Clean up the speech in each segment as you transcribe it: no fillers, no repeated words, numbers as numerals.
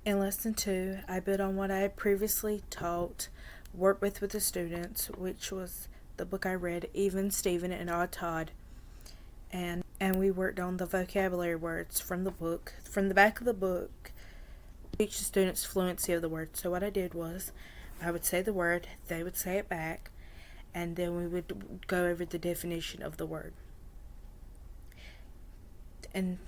In Lesson 2, I built on what I had previously taught, worked with the students, which was the book I read, Even Stephen and Odd Todd, and we worked on the vocabulary words from the book, from the back of the book, to teach the students fluency of the word. So what I did was, I would say the word, they would say it back, and then we would go over the definition of the word. And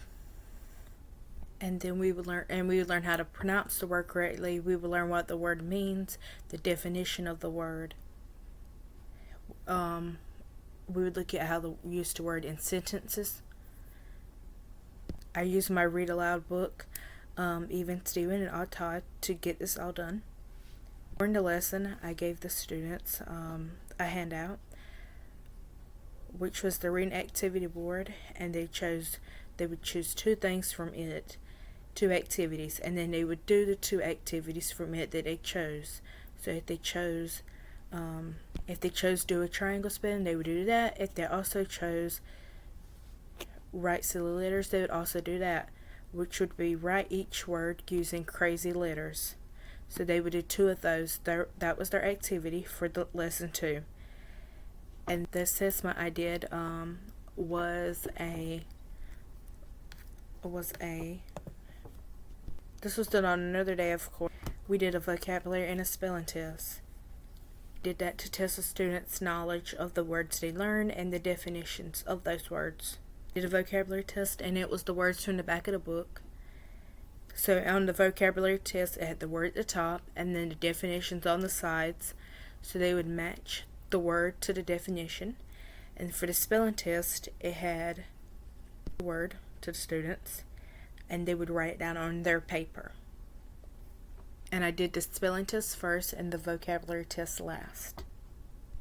then we would learn how to pronounce the word correctly. We would learn what the word means, the definition of the word. We would look at how to use the word in sentences. I used my read aloud book, Even Stephen and Odd Todd, to get this all done. During the lesson, I gave the students a handout, which was the reading activity board, and they would choose 2 things from it, 2 activities, and then they would do the 2 activities from it that they chose. So if they chose do a triangle spin, they would do that. If they also chose write silly letters, they would also do that, which would be write each word using crazy letters. So they would do 2 of those. That was their activity for the lesson 2. And the assessment I did this was done on another day, of course. We did a vocabulary and a spelling test. Did that to test the students' knowledge of the words they learned and the definitions of those words. Did a vocabulary test, and it was the words from the back of the book. So on the vocabulary test, it had the word at the top and then the definitions on the sides, so they would match the word to the definition. And for the spelling test, it had the word to the students, and they would write it down on their paper. And I did the spelling test first and the vocabulary test last.